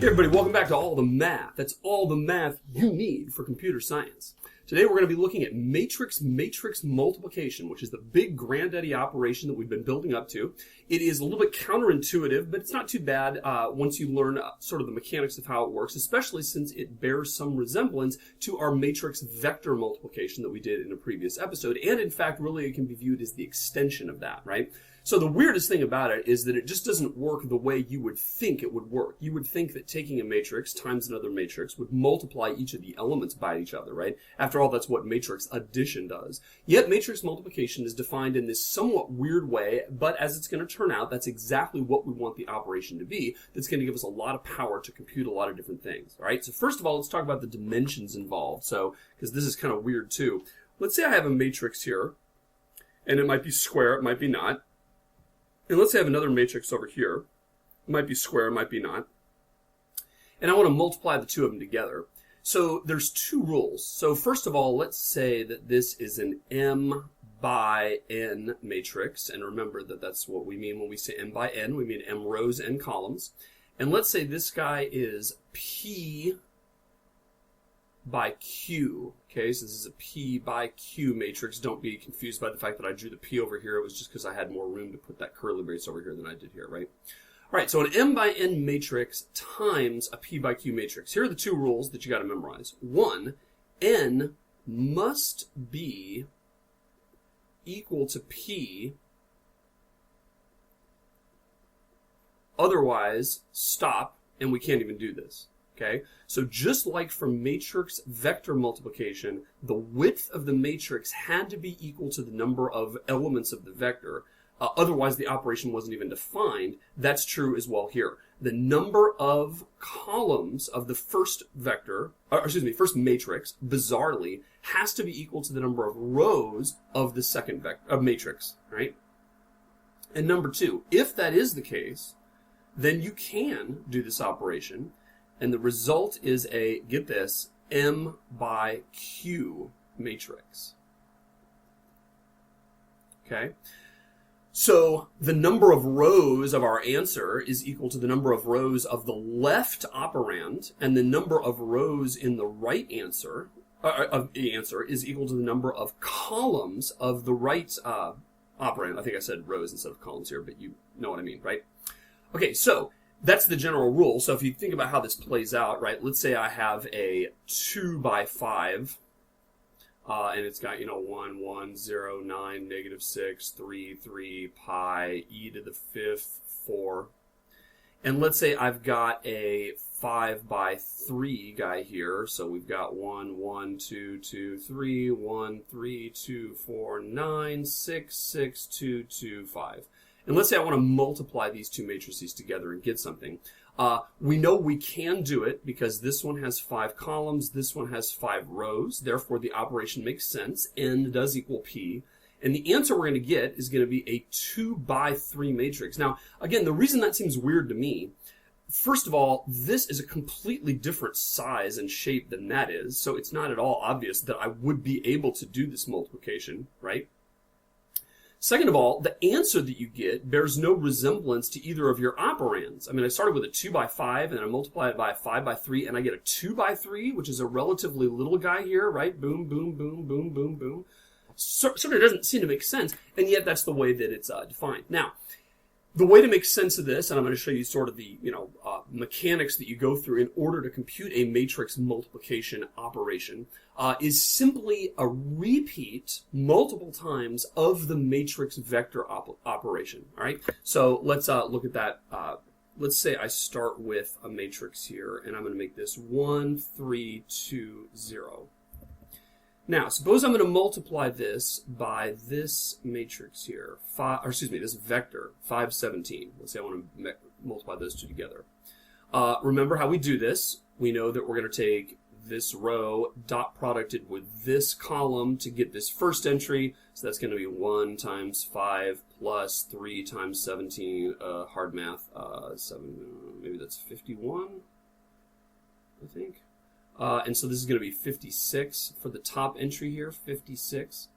Hey everybody, welcome back to All the Math. That's all the math you need for computer science. Today we're going to be looking at matrix multiplication, which is the big granddaddy operation that we've been building up to. It is a little bit counterintuitive, but it's not too bad once you learn sort of the mechanics of how it works, especially since it bears some resemblance to our matrix vector multiplication that we did in a previous episode. And in fact, really it can be viewed as the extension of that, right? So the weirdest thing about it is that it just doesn't work the way you would think it would work. You would think that taking a matrix times another matrix would multiply each of the elements by each other, right? After all, that's what matrix addition does. Yet matrix multiplication is defined in this somewhat weird way, but as it's going to turn out, that's exactly what we want the operation to be. That's going to give us a lot of power to compute a lot of different things, all right? So first of all, let's talk about the dimensions involved. So, because this is kind of weird too. Let's say I have a matrix here, and it might be square, it might be not. And let's say I have another matrix over here. It might be square, it might be not. And I want to multiply the two of them together. So there's two rules. So first of all, let's say that this is an m by n matrix. And remember that that's what we mean when we say m by n. We mean m rows, n columns. And let's say this guy is p by q. Okay, so this is a p by q matrix. Don't be confused by the fact that I drew the p over here. It was just because I had more room to put that curly brace over here than I did here, right? All right, so an m by n matrix times a p by q matrix. Here are the two rules that you got to memorize. One, n must be equal to p. Otherwise, stop, and we can't even do this. Okay, so just like for matrix vector multiplication, the width of the matrix had to be equal to the number of elements of the vector. Otherwise, the operation wasn't even defined. That's true as well here. The number of columns of the first vector, first matrix, bizarrely, has to be equal to the number of rows of the second matrix, right? And number two, if that is the case, then you can do this operation. And the result is a, get this, m by q matrix. Okay? So the number of rows of our answer is equal to the number of rows of the left operand, and the number of rows in the right answer, of the answer is equal to the number of columns of the right operand. I think I said rows instead of columns here, but you know what I mean, right? Okay, so that's the general rule. So if you think about how this plays out, right, let's say I have a 2 by 5, and it's got, 1, 1, 0, 9, negative 6, 3, 3, pi, e to the 5th, 4. And let's say I've got a 5 by 3 guy here. So we've got 1, 1, 2, 2, 3, 1, 3, 2, 4, 9, 6, 6, 2, 2, 5. And let's say I want to multiply these two matrices together and get something. We know we can do it because this one has 5 columns, this one has 5 rows. Therefore, the operation makes sense. N does equal P. And the answer we're going to get is going to be a 2 by 3 matrix. Now, again, the reason that seems weird to me, first of all, this is a completely different size and shape than that is. So it's not at all obvious that I would be able to do this multiplication, right? Second of all, the answer that you get bears no resemblance to either of your operands. I mean, I started with a 2 by 5, and I multiply it by a 5 by 3, and I get a 2 by 3, which is a relatively little guy here, right? Boom, boom, boom, boom, boom, boom. Sort of doesn't seem to make sense, and yet that's the way that it's defined. Now, the way to make sense of this, and I'm going to show you sort of the mechanics that you go through in order to compute a matrix multiplication operation, is simply a repeat multiple times of the matrix vector operation. All right, so let's look at that. Let's say I start with a matrix here, and I'm going to make this 1, 3, 2, 0. Now, suppose I'm going to multiply this by this matrix here, this vector, 5, 17. Let's say I want to multiply those two together. Remember how we do this. We know that we're going to take this row, dot producted with this column to get this first entry. So that's going to be 1 times 5 plus 3 times 17, hard math, 7, maybe that's 51, I think. And so this is going to be 56 for the top entry here, 56.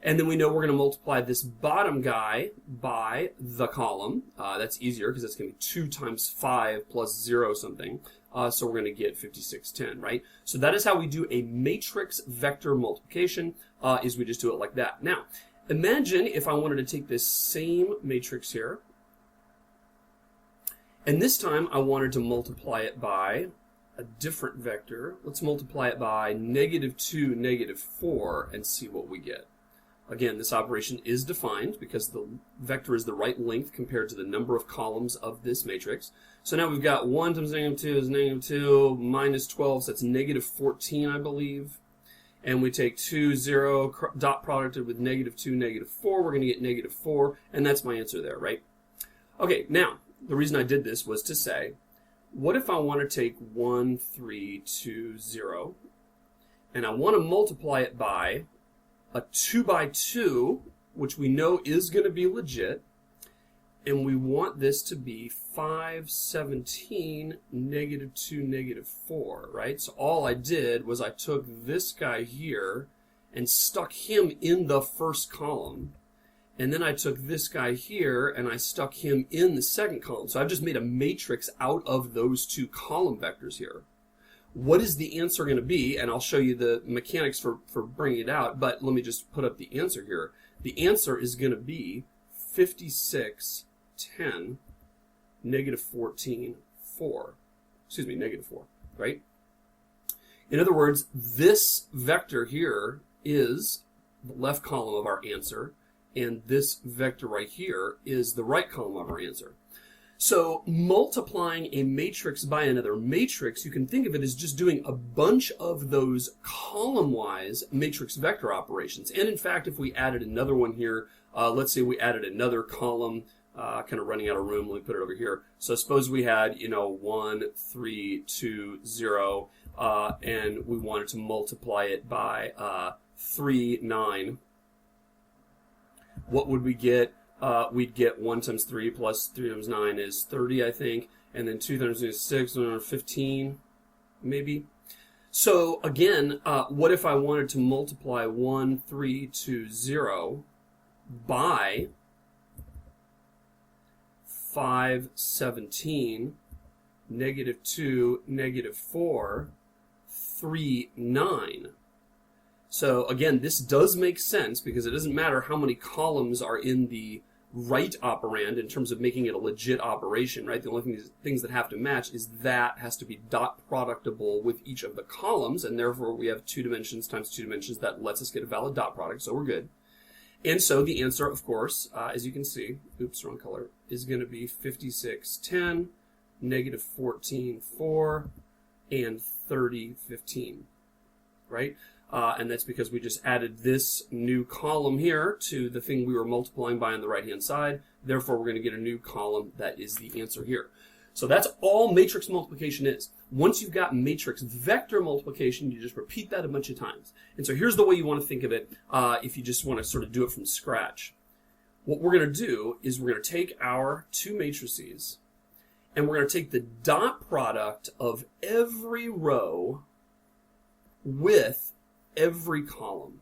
And then we know we're going to multiply this bottom guy by the column. That's easier because that's going to be 2 times 5 plus 0 something. So we're going to get 5610, right? So that is how we do a matrix vector multiplication, is we just do it like that. Now, imagine if I wanted to take this same matrix here, and this time I wanted to multiply it by a different vector. Let's multiply it by -2, -4, and see what we get. Again, this operation is defined because the vector is the right length compared to the number of columns of this matrix. So now we've got 1 times -2 is -2, minus 12, so that's -14, I believe. And we take 2, 0, dot producted with -2, -4, we're going to get -4, and that's my answer there, right? Okay, now, the reason I did this was to say, what if I want to take 1, 3, 2, 0, and I want to multiply it by a 2 by 2, which we know is going to be legit, and we want this to be 5, 17, -2, -4, right? So all I did was I took this guy here and stuck him in the first column, and then I took this guy here and I stuck him in the second column. So I've just made a matrix out of those 2 column vectors here. What is the answer going to be? And I'll show you the mechanics for bringing it out, but let me just put up the answer here. The answer is going to be 56, 10, -14, 4. Excuse me, -4, right? In other words, this vector here is the left column of our answer, and this vector right here is the right column of our answer. So multiplying a matrix by another matrix, you can think of it as just doing a bunch of those column-wise matrix vector operations. And in fact, if we added another one here, let's say we added another column, kind of running out of room, let me put it over here. So suppose we had, 1, 3, 2, 0, and we wanted to multiply it by 3, 9. What would we get? We'd get 1 times 3 plus 3 times 9 is 30, I think. And then 2 times 2 is 6, 15, maybe. So again, what if I wanted to multiply 1, 3, 2, 0 by 5, 17, -2, -4, 3, 9. So again, this does make sense because it doesn't matter how many columns are in the right operand in terms of making it a legit operation, right? The only things that have to match is that has to be dot productable with each of the columns, and therefore we have 2 dimensions times 2 dimensions. That lets us get a valid dot product, so we're good. And so the answer, of course, as you can see, oops, wrong color, is going to be 56, 10, -14, 4, and 30, 15, right? And that's because we just added this new column here to the thing we were multiplying by on the right-hand side. Therefore, we're going to get a new column that is the answer here. So that's all matrix multiplication is. Once you've got matrix vector multiplication, you just repeat that a bunch of times. And so here's the way you want to think of it if you just want to sort of do it from scratch. What we're going to do is we're going to take our 2 matrices, and we're going to take the dot product of every row with every column.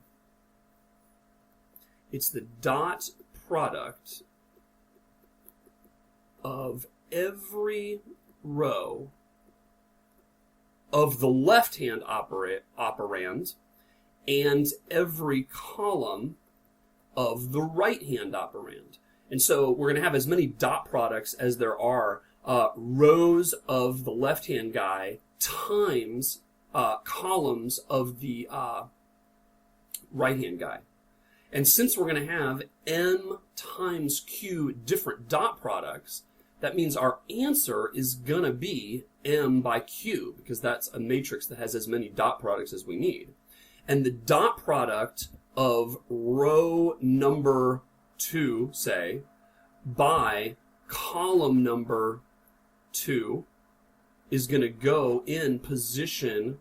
It's the dot product of every row of the left-hand operand and every column of the right-hand operand. And so we're going to have as many dot products as there are rows of the left-hand guy times columns of the right-hand guy. And since we're going to have m times q different dot products, that means our answer is going to be m by q, because that's a matrix that has as many dot products as we need. And the dot product of row number 2, say, by column number 2 is going to go in position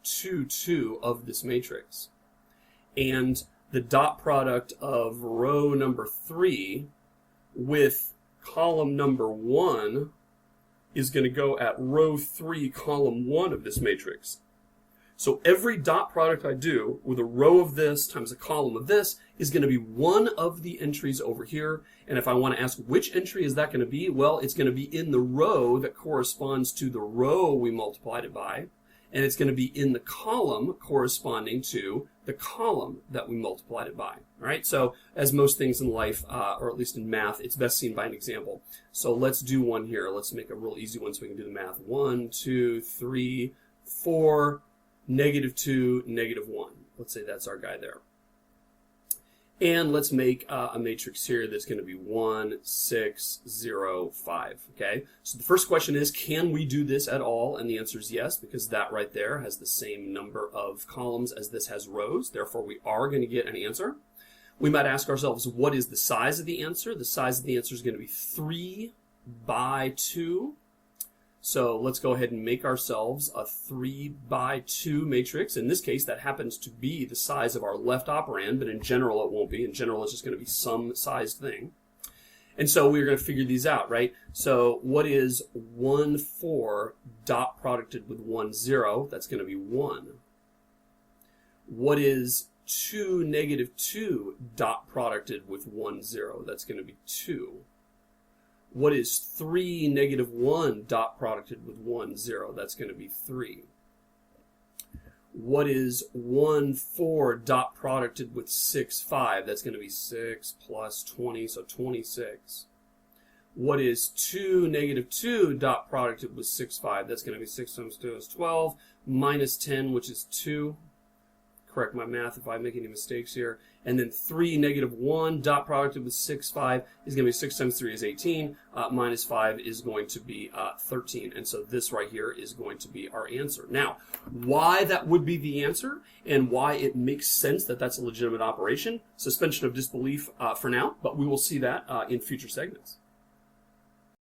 2, 2 of this matrix. And the dot product of row number 3 with column number 1 is going to go at row 3, column 1 of this matrix. So every dot product I do with a row of this times a column of this is going to be one of the entries over here. And if I want to ask which entry is that going to be, well, it's going to be in the row that corresponds to the row we multiplied it by. And it's going to be in the column corresponding to the column that we multiplied it by. All right. So as most things in life, or at least in math, it's best seen by an example. So let's do one here. Let's make a real easy one so we can do the math. 1, 2, 3, 4, -2, -1. Let's say that's our guy there. And let's make a matrix here that's going to be 1, 6, 0, 5. Okay, so the first question is, can we do this at all? And the answer is yes, because that right there has the same number of columns as this has rows. Therefore, we are going to get an answer. We might ask ourselves, what is the size of the answer? The size of the answer is going to be 3 by 2. So let's go ahead and make ourselves a 3 by 2 matrix. In this case, that happens to be the size of our left operand, but in general, it won't be. In general, it's just going to be some sized thing. And so we're going to figure these out, right? So what is 1, 4 dot producted with 1, 0? That's going to be 1. What is 2, -2 dot producted with 1, 0? That's going to be 2. What is 3, -1 dot producted with 1, 0? That's going to be 3. What is 1, 4 dot producted with 6, 5? That's going to be 6 plus 20, so 26. What is 2, -2 dot producted with 6, 5? That's going to be 6 times 2 is 12, minus 10, which is 2. Correct my math if I make any mistakes here. And then 3, -1 dot producted with 6, 5 is going to be 6 times 3 is 18. Minus 5 is going to be 13. And so this right here is going to be our answer. Now, why that would be the answer and why it makes sense that that's a legitimate operation, suspension of disbelief for now, but we will see that in future segments.